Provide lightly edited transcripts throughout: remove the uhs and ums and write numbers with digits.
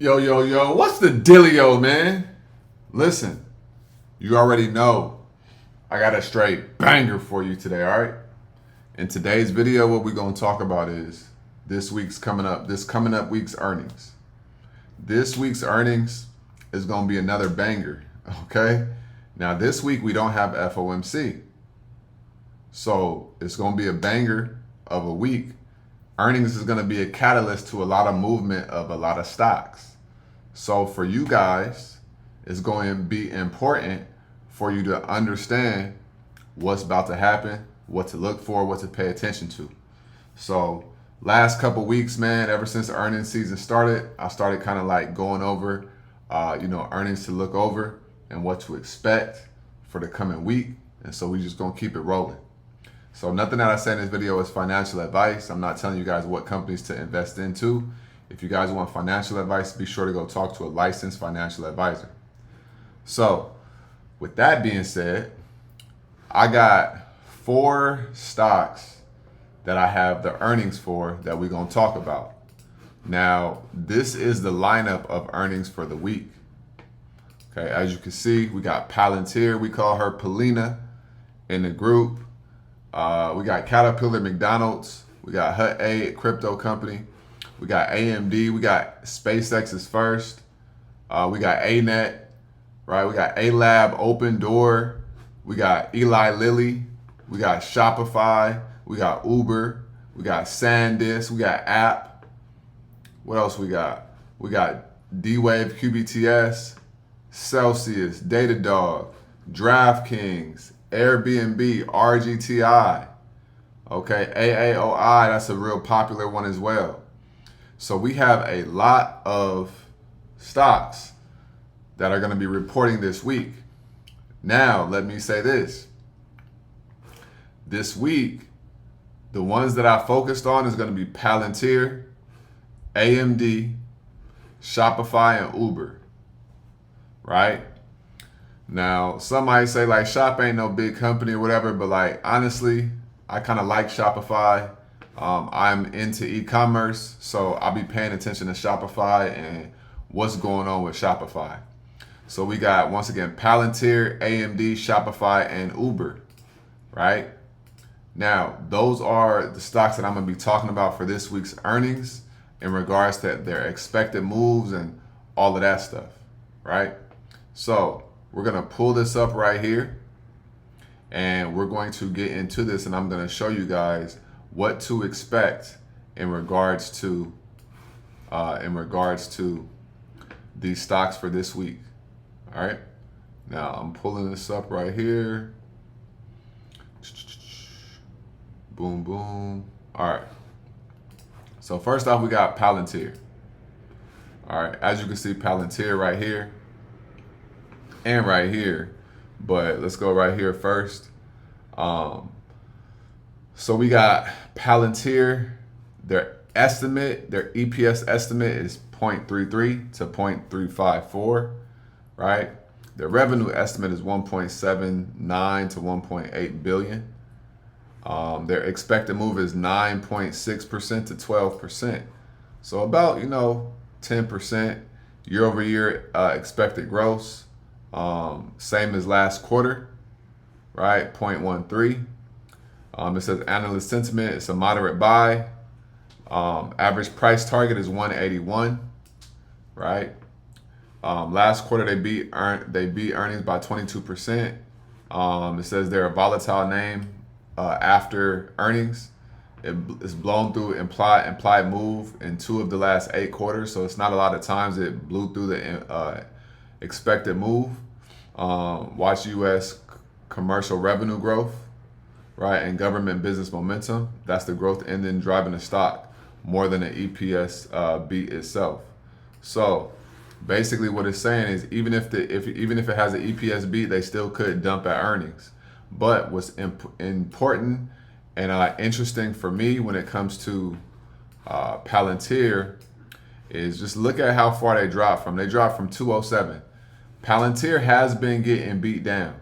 Yo, what's the dealio, man? Listen, you already know I got a straight banger for you today, all right? In today's video, what we're going to talk about is this coming up week's earnings. This week's earnings is going to be another banger, okay? Now, this week we don't have FOMC. So, it's going to be a banger of a week. Earnings is going to be a catalyst to a lot of movement of a lot of stocks. So for you guys, it's going to be important for you to understand what's about to happen, what to look for, what to pay attention to. So last couple weeks, man, ever since the earnings season started, I started kind of like going over, earnings to look over and what to expect for the coming week. And so we just going to keep it rolling. So nothing that I say in this video is financial advice. I'm not telling you guys what companies to invest into. If you guys want financial advice, be sure to go talk to a licensed financial advisor. So with that being said, I got 4 stocks that I have the earnings for that we're going to talk about. Now, this is the lineup of earnings for the week. Okay, as you can see, we got Palantir. We call her Polina in the group. We got Caterpillar, McDonald's. We got Hut 8, a crypto company. We got AMD. We got SpaceX's first. We got ANET, right? We got A-Lab, Open Door. We got Eli Lilly. We got Shopify. We got Uber. We got SanDisk. We got App. What else we got? We got D-Wave, QBTS, Celsius, Datadog, DraftKings, Airbnb, RGTI, okay, AAOI, that's a real popular one as well. So we have a lot of stocks that are going to be reporting this week. Now, let me say this. This week, the ones that I focused on is going to be Palantir, AMD, Shopify, and Uber, right? Now, some might say like Shop ain't no big company or whatever, but like honestly, I kind of like Shopify. I'm into e-commerce, so I'll be paying attention to Shopify and what's going on with Shopify. So we got, once again, Palantir, AMD, Shopify, and Uber, right? Now, those are the stocks that I'm going to be talking about for this week's earnings in regards to their expected moves and all of that stuff, right? So we're going to pull this up right here and we're going to get into this, and I'm going to show you guys what to expect in regards to these stocks for this week. All right. Now I'm pulling this up right here. Boom, boom. All right. So first off, we got Palantir. All right. As you can see, Palantir right here and right here. But let's go right here first. So we got Palantir. Their EPS estimate is 0.33 to 0.354, right? Their revenue estimate is 1.79 to 1.8 billion. Their expected move is 9.6% to 12%. So about, 10% year over year expected growth. Same as last quarter, right? 0.13. It says analyst sentiment, it's a moderate buy. Average price target is 181, right? Last quarter they beat earnings by 22%. It says they're a volatile name after earnings. It's blown through implied move in 2 of the last 8 quarters, so it's not a lot of times it blew through the expected move. Watch U.S. commercial revenue growth, right, and government business momentum. That's the growth engine driving the stock more than the EPS beat itself. So basically what it's saying is even if it has an EPS beat, they still could dump at earnings. But what's important and interesting for me when it comes to Palantir is just look at how far they dropped from. They dropped from 207. Palantir has been getting beat down.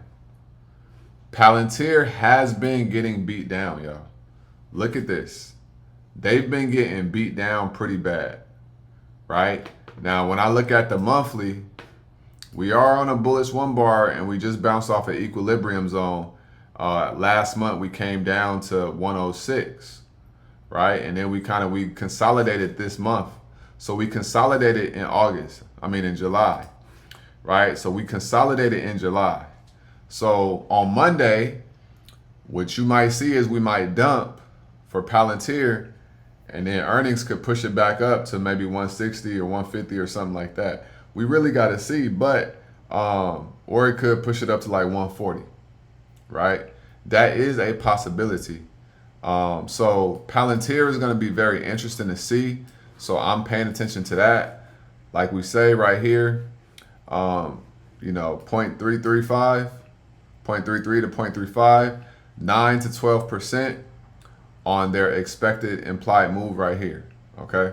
Palantir has been getting beat down, y'all. Look at this. They've been getting beat down pretty bad, right? Now, when I look at the monthly, we are on a bullish one bar and we just bounced off an equilibrium zone. Last month we came down to 106, right? And then we consolidated this month. So we consolidated in July, right? So we consolidated in July. So on Monday, what you might see is we might dump for Palantir, and then earnings could push it back up to maybe 160 or 150 or something like that. We really got to see, but or it could push it up to like 140, right? That is a possibility. So Palantir is going to be very interesting to see. So I'm paying attention to that. Like we say right here, 0.335, 0.33 to 0.35, 9 to 12% on their expected implied move right here. Okay.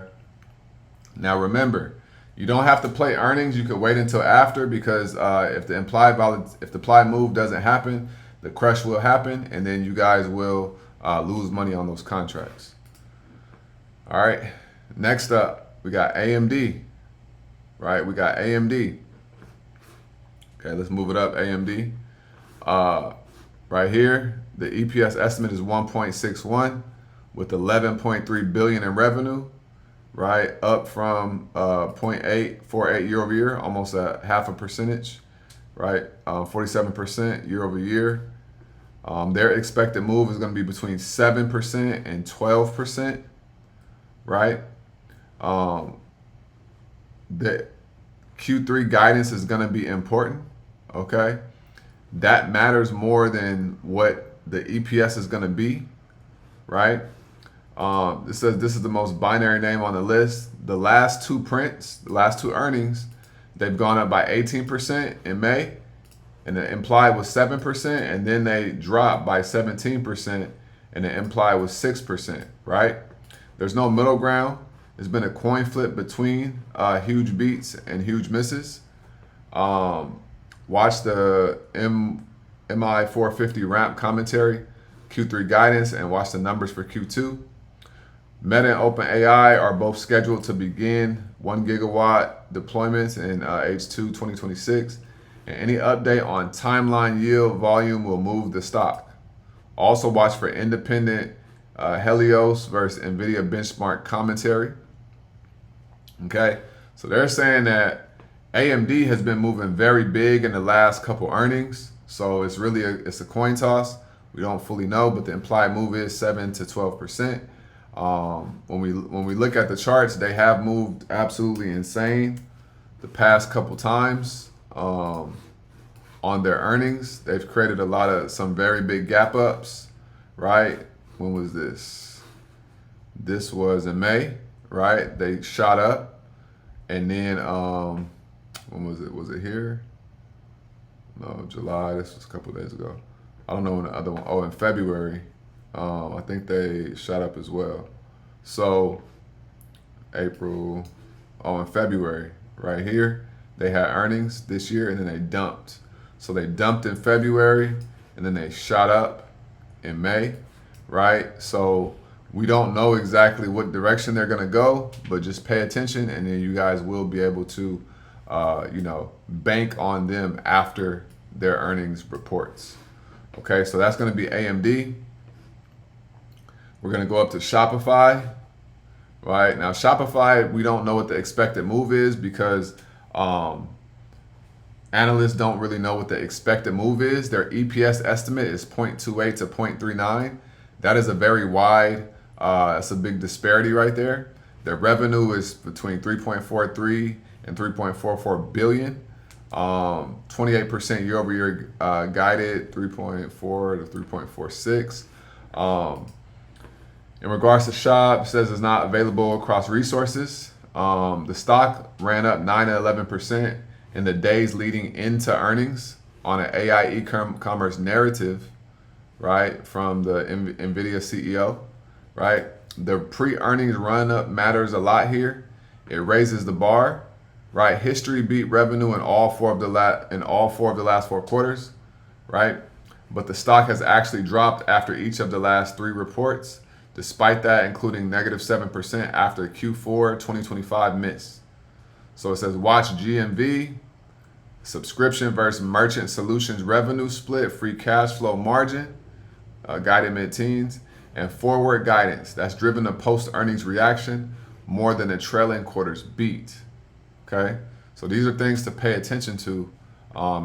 Now remember, you don't have to play earnings. You could wait until after, because if the implied move doesn't happen, the crush will happen, and then you guys will lose money on those contracts. All right. Next up, we got AMD. Right, we got AMD. Okay, let's move it up. AMD. Right here, the EPS estimate is 1.61 with 11.3 billion in revenue. Right, up from 0.848 year over year, almost a half a percentage. Right, 47% year over year. Their expected move is going to be between 7% and 12%. Right. The Q3 guidance is going to be important. Okay. That matters more than what the EPS is going to be. Right. It says this is the most binary name on the list. The last two prints, the last two earnings, they've gone up by 18% in May, and the implied was 7%, and then they dropped by 17%, and the implied was 6%, right? There's no middle ground. There's been a coin flip between huge beats and huge misses. Watch the MI 450 ramp commentary, Q3 guidance, and watch the numbers for Q2. Meta and OpenAI are both scheduled to begin 1 gigawatt deployments in H2 2026. And any update on timeline yield volume will move the stock. Also watch for independent Helios versus NVIDIA benchmark commentary. Okay, so they're saying that AMD has been moving very big in the last couple earnings. So it's really it's a coin toss. We don't fully know, but the implied move is 7 to 12%. When we look at the charts, they have moved absolutely insane the past couple times on their earnings. They've created some very big gap ups, right? When was this? This was in May, right? They shot up, and then when was it? Was it here? No, July. This was a couple days ago. I don't know when the other one. Oh, in February. I think they shot up as well. So April, in February, right here, they had earnings this year, and then they dumped. So they dumped in February, and then they shot up in May, right? So we don't know exactly what direction they're gonna go, but just pay attention, and then you guys will be able to, bank on them after their earnings reports. Okay, so that's gonna be AMD. We're going to go up to Shopify, right? Now, Shopify, we don't know what the expected move is because analysts don't really know what the expected move is. Their EPS estimate is 0.28 to 0.39. That is a very wide, it's a big disparity right there. Their revenue is between 3.43 and 3.44 billion. 28% year over year guided, 3.4 to 3.46. In regards to Shop, it says it's not available across resources. The stock ran up 9 to 11% in the days leading into earnings on an AI e-commerce narrative, right, from the NVIDIA CEO, right? The pre-earnings run-up matters a lot here. It raises the bar, right? History beat revenue in all four of the last 4 quarters, right? But the stock has actually dropped after each of the last 3 reports. Despite that, including negative 7% after Q4 2025 miss. So it says watch GMV, subscription versus merchant solutions revenue split, free cash flow margin, guided mid-teens, and forward guidance. That's driven to post-earnings reaction more than the trailing quarter's beat. Okay? So these are things to pay attention to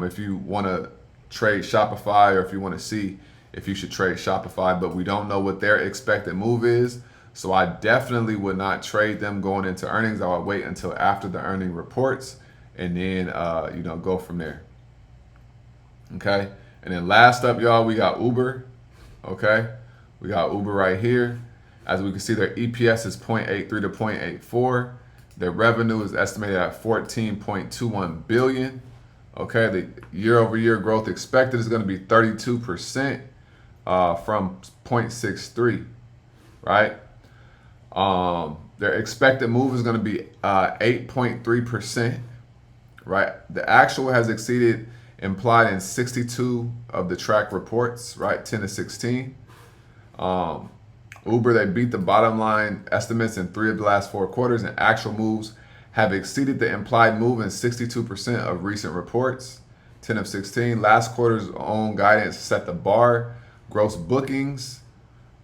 if you want to trade Shopify, or if you want to see if you should trade Shopify, but we don't know what their expected move is. So I definitely would not trade them going into earnings. I would wait until after the earning reports and then go from there. Okay? And then last up, y'all, we got Uber. Okay? We got Uber right here. As we can see, their EPS is 0.83 to 0.84. Their revenue is estimated at 14.21 billion. Okay, the year-over-year growth expected is going to be 32% from 0.63, right? Their expected move is going to be 8.3%, right? The actual has exceeded implied in 62 of the track reports, right? 10 to 16. Uber, they beat the bottom line estimates in 3 of the last 4 quarters, and actual moves have exceeded the implied move in 62% of recent reports, 10 of 16. Last quarter's own guidance set the bar. Gross bookings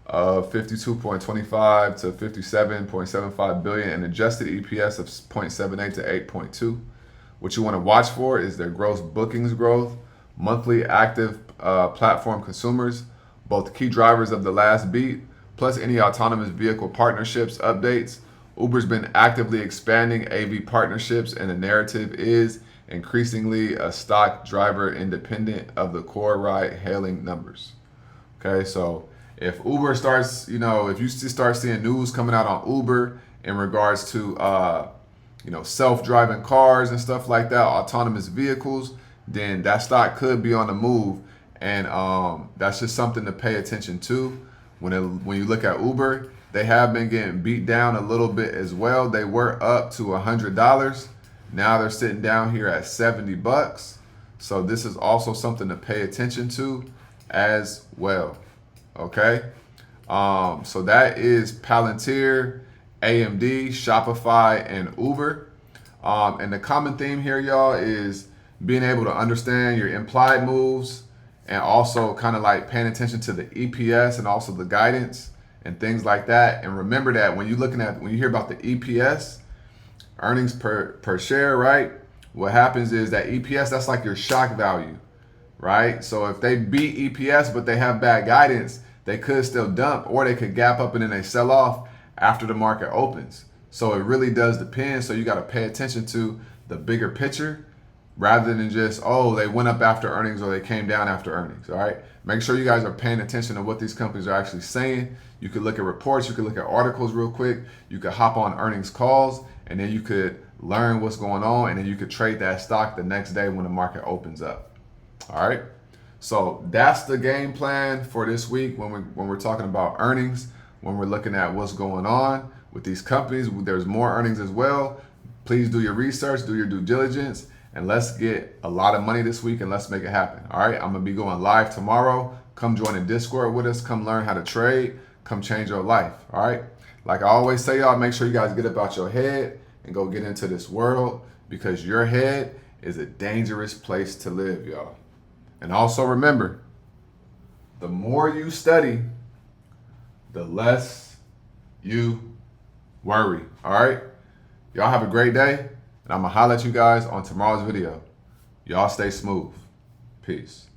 of 52.25 to 57.75 billion, and adjusted EPS of 0.78 to 8.2. What you want to watch for is their gross bookings growth, monthly active platform consumers, both key drivers of the last beat, plus any autonomous vehicle partnerships updates. Uber's been actively expanding AV partnerships, and the narrative is increasingly a stock driver independent of the core ride hailing numbers. Okay, so if Uber starts, if you start seeing news coming out on Uber in regards to, self-driving cars and stuff like that, autonomous vehicles, then that stock could be on the move. And that's just something to pay attention to. When you look at Uber, they have been getting beat down a little bit as well. They were up to $100. Now they're sitting down here at $70. So this is also something to pay attention to as well. Okay. So that is Palantir, AMD, Shopify, and Uber. And the common theme here, y'all, is being able to understand your implied moves, and also kind of like paying attention to the EPS and also the guidance and things like that. And remember that when you hear about the EPS, earnings per share, right? What happens is that EPS, that's like your shock value, right? So if they beat EPS but they have bad guidance, they could still dump, or they could gap up and then they sell off after the market opens. So it really does depend. So you got to pay attention to the bigger picture, rather than just, they went up after earnings or they came down after earnings, all right? Make sure you guys are paying attention to what these companies are actually saying. You could look at reports, you could look at articles real quick, you could hop on earnings calls, and then you could learn what's going on, and then you could trade that stock the next day when the market opens up, all right? So that's the game plan for this week when we're talking about earnings, when we're looking at what's going on with these companies. There's more earnings as well. Please do your research, do your due diligence, and let's get a lot of money this week and let's make it happen. All right, I'm gonna be going live tomorrow. Come join the Discord with us. Come learn how to trade. Come change your life. All right. Like I always say, y'all, make sure you guys get up out your head and go get into this world, because your head is a dangerous place to live, y'all. And also remember, the more you study, the less you worry. All right. Y'all have a great day. And I'm going to holler at you guys on tomorrow's video. Y'all stay smooth. Peace.